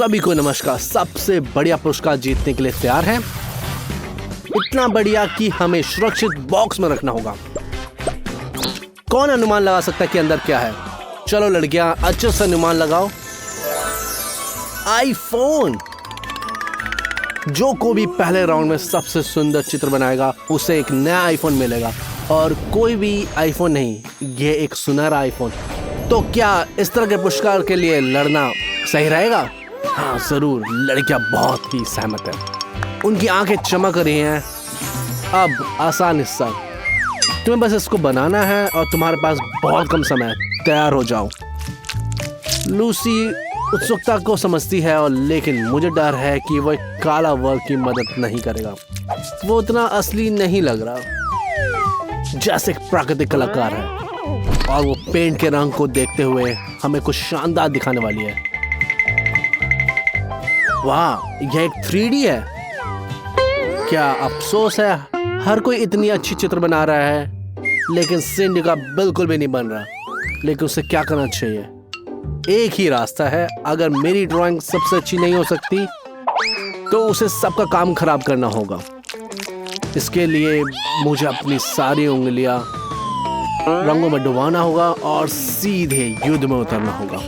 सभी को नमस्कार। सबसे बढ़िया पुरस्कार जीतने के लिए तैयार हैं? इतना बढ़िया कि हमें सुरक्षित बॉक्स में रखना होगा। कौन अनुमान लगा सकता है कि अंदर क्या है? चलो लड़कियां, अच्छे से अनुमान लगाओ। आईफोन। जो को भी पहले राउंड में सबसे सुंदर चित्र बनाएगा उसे एक नया आईफोन मिलेगा, और कोई भी आईफोन नहीं, ये एक सुनहरा आईफोन। तो क्या इस तरह के पुरस्कार के लिए लड़ना सही रहेगा? हाँ जरूर। लड़कियां बहुत ही सहमत है, उनकी आंखें चमक रही हैं। अब आसान हिस्सा, तुम्हें बस इसको बनाना है और तुम्हारे पास बहुत कम समय है। तैयार हो जाओ। लूसी उत्सुकता को समझती है, और लेकिन मुझे डर है कि वह काला वर्क की मदद नहीं करेगा। वो उतना असली नहीं लग रहा, जैसे एक प्राकृतिक कलाकार है, और वो पेंट के रंग को देखते हुए हमें कुछ शानदार दिखाने वाली है। वाह, यह एक 3D है। क्या अफसोस है, हर कोई इतनी अच्छी चित्र बना रहा है, लेकिन सिंडी का बिल्कुल भी नहीं बन रहा। लेकिन उसे क्या करना चाहिए? एक ही रास्ता है। अगर मेरी ड्राइंग सबसे अच्छी नहीं हो सकती तो उसे सबका काम खराब करना होगा। इसके लिए मुझे अपनी सारी उंगलियां रंगों में डुबाना होगा और सीधे युद्ध में उतरना होगा।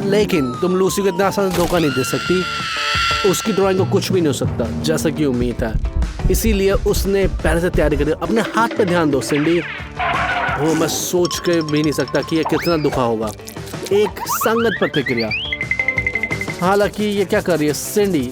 लेकिन तुम लूसी को इतना आसान धोखा नहीं दे सकती। उसकी ड्राइंग को कुछ भी नहीं हो सकता, जैसा कि उम्मीद है। इसीलिए उसने पहले से तैयारी कर दी। अपने हाथ पे ध्यान दो सिंडी। वो मैं सोच के भी नहीं सकता कि ये कितना दुखा होगा। एक संगत प्रतिक्रिया। हालांकि ये क्या कर रही है? सिंडी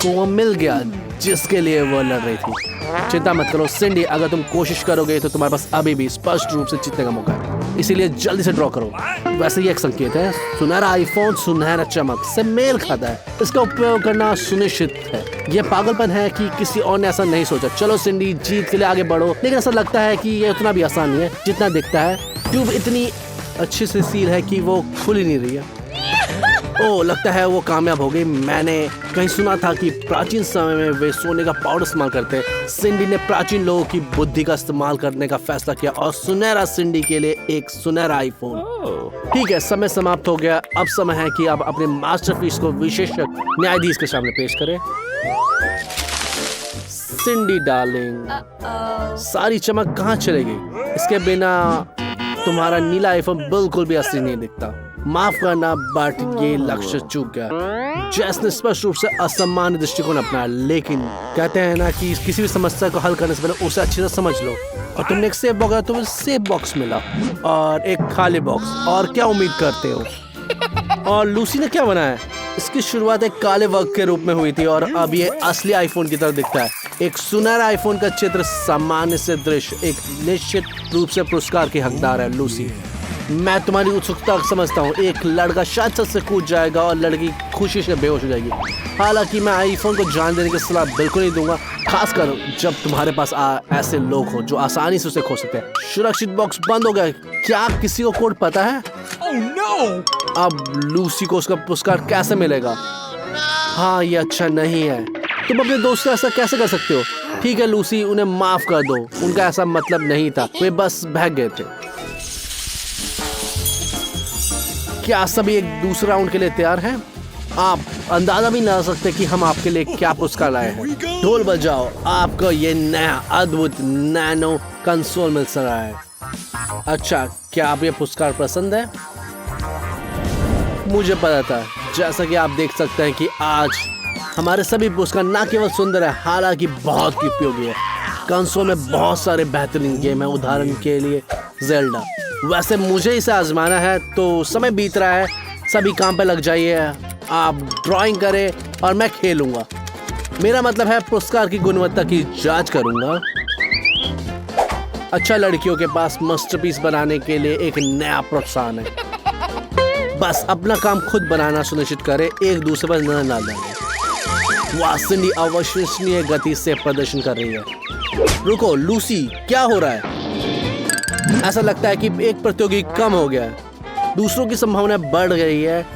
को वो मिल गया जिसके लिए वो लड़ रही थी। चिंता मत करो सिंडी, अगर तुम कोशिश करोगे तो तुम्हारे पास अभी भी स्पष्ट रूप से जीतने का मौका है। इसीलिए जल्दी से ड्रॉ करो। वैसे ये एक संकेत है। सुनहरा आईफोन सुनहरा चमक से मेल खाता है। इसका उपयोग करना सुनिश्चित है। यह पागलपन है कि किसी और ने ऐसा नहीं सोचा। चलो सिंडी, जीत के लिए आगे बढ़ो। लेकिन ऐसा लगता है कि ये उतना भी आसान नहीं है जितना दिखता है। ट्यूब इतनी अच्छी से सील है कि वो खुल ही नहीं रही है। ओह, लगता है वो कामयाब हो गई। मैंने कहीं सुना था कि प्राचीन समय में वे सोने का पाउडर इस्तेमाल करते। सिंडी ने प्राचीन लोगों की बुद्धि का इस्तेमाल करने का फैसला किया, और सुनहरा सिंडी के लिए एक सुनहरा आईफोन। ठीक है, समय समाप्त हो गया। अब समय है कि आप अपने मास्टरपीस को विशेषज्ञ न्यायाधीश के सामने पेश करें। सिंडी डार्लिंग, सारी चमक कहाँ चली गई? इसके बिना तुम्हारा नीला आईफोन बिल्कुल भी असली नहीं दिखता। माफ करना, बट ये लक्ष्य चूक गया। जैस ने स्पष्ट रूप से असामान्य दृष्टिकोण अपनाया। लेकिन कहते हैं ना कि किसी भी समस्या को हल करने से पहले उसे अच्छी तरह समझ लो। और तुमने एक सेफ बॉक्स, तुम्हें सेफ बॉक्स मिला और एक खाली बॉक्स। और क्या उम्मीद करते हो? और लूसी ने क्या बनाया? इसकी शुरुआत एक काले वर्क के रूप में हुई थी, और अब ये असली आईफोन की तरह दिखता है। एक सुनहरा आईफोन का चित्र, सामान्य से दृश्य, एक निश्चित रूप से पुरस्कार की हकदार है। लूसी, मैं तुम्हारी उत्सुकता समझता हूँ। एक लड़का शायद छत से कूद जाएगा और लड़की खुशी से बेहोश हो जाएगी। हालांकि मैं आईफोन को जान देने की सलाह बिल्कुल नहीं दूंगा, खासकर जब तुम्हारे पास ऐसे लोग हो जो आसानी से उसे खो सकते हैं। सुरक्षित बॉक्स बंद हो गया। क्या किसी को कोड पता है? Oh, no! अब लूसी को उसका पुरस्कार कैसे मिलेगा? हाँ, ये अच्छा नहीं है। तुम अपने दोस्त से ऐसा कैसे कर सकते हो? ठीक है लूसी, उन्हें माफ कर दो। उनका ऐसा मतलब नहीं था, वे बस बहक गए थे। क्या सभी एक दूसरे राउंड के लिए तैयार हैं? आप अंदाजा भी नहीं लगा सकते कि हम आपके लिए क्या पुरस्कार लाए हैं। ढोल बजाओ, आपको ये नया अद्भुत नैनो कंसोल मिल रहा है। अच्छा, क्या आप ये पुरस्कार पसंद है? मुझे पता था। जैसा कि आप देख सकते हैं कि आज हमारे सभी पुरस्कार न केवल सुंदर है, हालांकि बहुत ही उपयोगी है। कंसोल में बहुत सारे बेहतरीन गेम है। उदाहरण के लिए जेल्डा। वैसे मुझे इसे आजमाना है, तो समय बीत रहा है। सभी काम पे लग जाइए। आप ड्राइंग करें और मैं खेलूंगा। मेरा मतलब है पुरस्कार की गुणवत्ता की जांच करूंगा। अच्छा, लड़कियों के पास मास्टरपीस बनाने के लिए एक नया प्रोत्साहन है। बस अपना काम खुद बनाना सुनिश्चित करें, एक दूसरे पर नजर ना डालें। वाह, सिंडी अविश्वसनीय गति से प्रदर्शन कर रही है। रुको लूसी, क्या हो रहा है? ऐसा लगता है कि एक प्रतियोगी कम हो गया है। दूसरों की संभावना बढ़ गई है,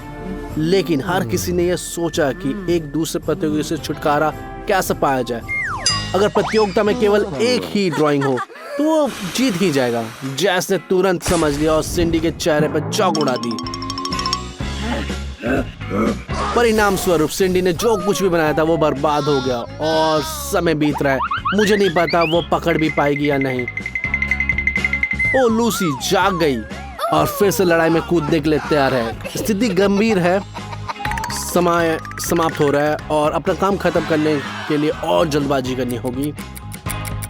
लेकिन हर किसी ने यह सोचा कि एक दूसरे प्रतियोगी से छुटकारा कैसे पाया जाए। अगर प्रतियोगिता में केवल एक ही ड्राइंग हो तो वो जीत ही जाएगा। जैस ने तुरंत समझ लिया और सिंडी के चेहरे पर चौक उड़ा दी। परिणाम स्वरूप सिंडी ने जो कुछ भी बनाया था वो बर्बाद हो गया और समय बीत रहा है। मुझे नहीं पता वो पकड़ भी पाएगी या नहीं। ओ लूसी जाग गई और फिर से लड़ाई में कूदने के लिए तैयार है। स्थिति गंभीर है, समय समाप्त हो रहा है और अपना काम खत्म करने के लिए और जल्दबाजी करनी होगी,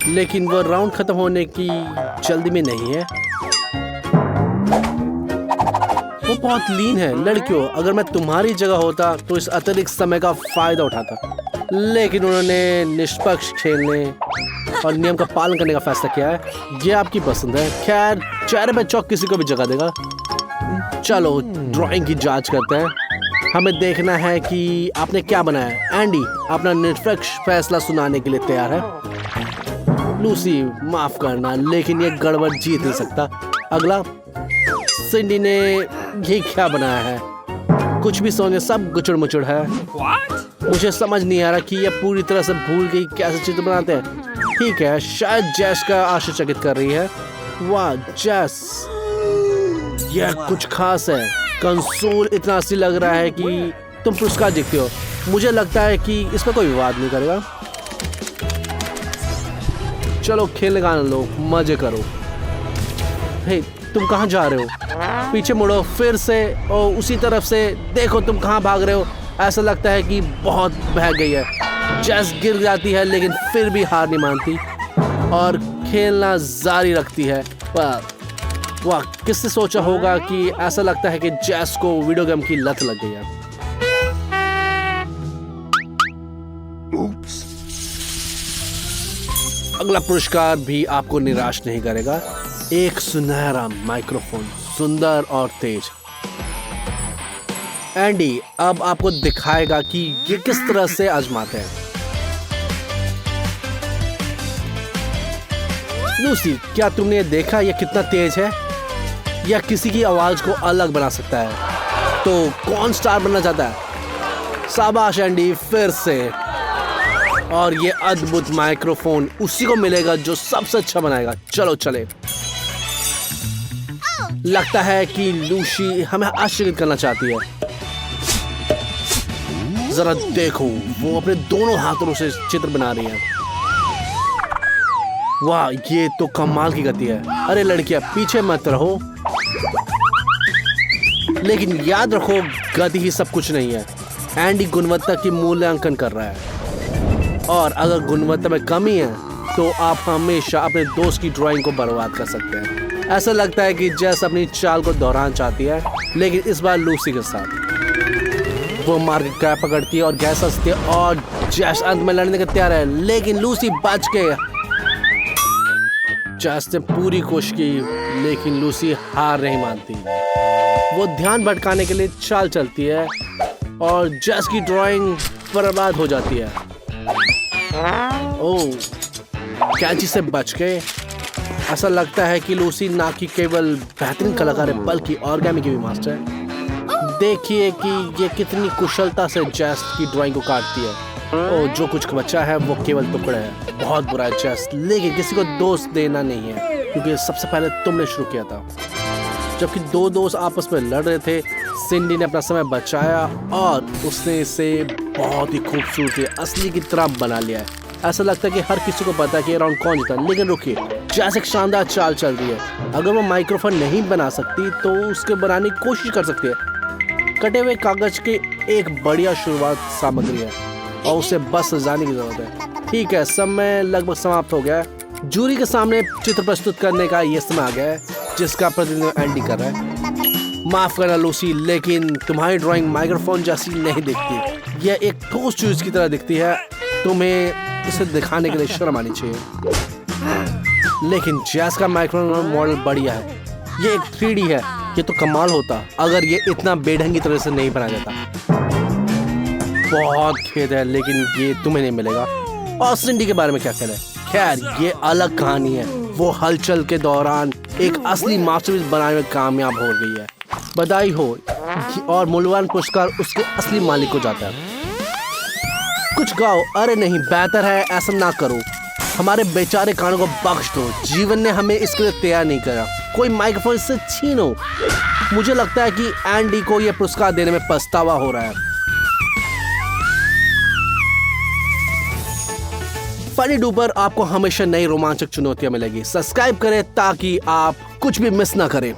लेकिन वो राउंड खत्म होने की जल्दी में नहीं है। वो बहुत लीन है। लड़कियों, अगर मैं तुम्हारी जगह होता तो इस अतिरिक्त समय का फायदा उठाता, लेकिन उन्होंने निष्पक्ष खेलने और नियम का पालन करने का फैसला किया है। ये आपकी पसंद है। खैर, चेहरे पे चौक किसी को भी जगह देगा। चलो ड्राइंग की जांच करते हैं। हमें देखना है कि आपने क्या बनाया। एंडी अपना निष्पक्ष फैसला सुनाने के लिए तैयार है। लूसी माफ करना, लेकिन ये गड़बड़ जीत नहीं सकता। अगला, सिंडी ने ये क्या बनाया है? कुछ भी सोने, सब गुचड़ मुचड़ है। मुझे समझ नहीं आ रहा कि ये पूरी तरह से भूल गई कैसे चित्र बनाते हैं। ठीक है, शायद जैस का आश्चर्यचकित कर रही है। वाह जैस, यह कुछ खास है। कंसोल इतना असली लग रहा है कि तुम पुरस्कार जीतते हो। मुझे लगता है कि इस पर कोई विवाद नहीं करेगा। चलो खेलने का आनंद लो, मजे करो। हे, तुम कहाँ जा रहे हो? पीछे मुड़ो फिर से और उसी तरफ से देखो तुम कहाँ भाग रहे हो। ऐसा लगता है कि बहुत बह गई है। जैस गिर जाती है लेकिन फिर भी हार नहीं मानती और खेलना जारी रखती है। वाह, किसने सोचा होगा कि ऐसा लगता है कि जैस को वीडियो गेम की लत लग गई है। अगला पुरस्कार भी आपको निराश नहीं करेगा। एक सुनहरा माइक्रोफोन, सुंदर और तेज। एंडी अब आपको दिखाएगा कि ये किस तरह से आजमाते हैं। लूसी, क्या तुमने देखा ये कितना तेज है? या किसी की आवाज को अलग बना सकता है। तो कौन स्टार बनना चाहता है? शाबाश एंडी, फिर से। और ये अद्भुत माइक्रोफोन उसी को मिलेगा जो सबसे अच्छा बनाएगा। चलो चले। लगता है कि लूसी हमें आश्चर्यचकित करना चाहती है। जरा देखो, वो अपने दोनों हाथों से चित्र बना रही है। वाह, ये तो कमाल की गति है। अरे लड़कियां, पीछे मत रहो। लेकिन याद रखो, गति ही सब कुछ नहीं है। एंडी गुणवत्ता की मूल्यांकन कर रहा है और अगर गुणवत्ता में कमी है तो आप हमेशा अपने दोस्त की ड्राइंग को बर्बाद कर सकते हैं। ऐसा लगता है कि जैस अपनी चाल को दोहराना चाहती है, लेकिन इस बार लूसी के साथ। वो मार्केट कैप पकड़ती है और गैस हंसती है और जैस अंत में लड़ने के तैयार है, लेकिन लूसी बच गई। जैस ने पूरी कोशिश की, लेकिन लूसी हार नहीं मानती। वो ध्यान भटकाने के लिए चाल चलती है और जैस की ड्राइंग बर्बाद हो जाती है। ओह, कैंची से बच गए। ऐसा लगता है कि लूसी ना कि केवल बेहतरीन कलाकार है बल्कि ऑर्गेमी की भी मास्टर है। देखिए कि ये कितनी कुशलता से जैस की ड्राइंग को काटती है। ओह, जो कुछ बचा है वो केवल टुकड़े है। बहुत बुरा है जैस, लेकिन किसी को दोस्त देना नहीं है क्योंकि सबसे पहले तुमने शुरू किया था। जबकि दो दोस्त आपस में लड़ रहे थे, सिंडी ने अपना समय बचाया और उसने इसे बहुत ही खूबसूरती असली की तरह बना लिया है। ऐसा लगता है कि हर किसी को पता है कि राउंड कौन जीता। लेकिन रुकिए, जैसे एक शानदार चाल चल रही है। अगर वो माइक्रोफोन नहीं बना सकती तो उसके बनाने की कोशिश कर सकती है। कटे हुए कागज की एक बढ़िया शुरुआत सामग्री है और उसे बस सजाने की जरूरत है। ठीक है, समय लगभग समाप्त हो गया है। जूरी के सामने चित्र प्रस्तुत करने का ये समय आ गया है जिसका प्रतिनिधित्व एंडी कर रहा है। माफ करना लूसी, लेकिन तुम्हारी ड्राइंग माइक्रोफोन जैसी नहीं दिखती। यह एक ठोस चीज की तरह दिखती है। तुम्हें इसे दिखाने के लिए शर्म आनी चाहिए। लेकिन जैस का माइक्रोफोन मॉडल बढ़िया है। ये एक 3D है। ये तो कमाल होता अगर ये इतना बेढंगी तरह से नहीं बनाया जाता। बहुत खेद है, लेकिन ये तुम्हें नहीं मिलेगा। और सिंडी के बारे में क्या करें? खैर, ये अलग कहानी है। वो हलचल के दौरान एक असली मास्टरपीस बनाने में कामयाब हो गई है। बधाई हो। और मूल्यवान पुरस्कार उसके असली मालिक को जाता है। कुछ गाओ। अरे नहीं, बेहतर है ऐसा ना करो। हमारे बेचारे कानों को बख्श दो। जीवन ने हमें इसके लिए तैयार नहीं करा। कोई माइक्रोफोन से छीनो। मुझे लगता है कि एंडी को यह पुरस्कार देने में पछतावा हो रहा है। फनी डू पर आपको हमेशा नई रोमांचक चुनौतियां मिलेगी। सब्सक्राइब करें ताकि आप कुछ भी मिस ना करें।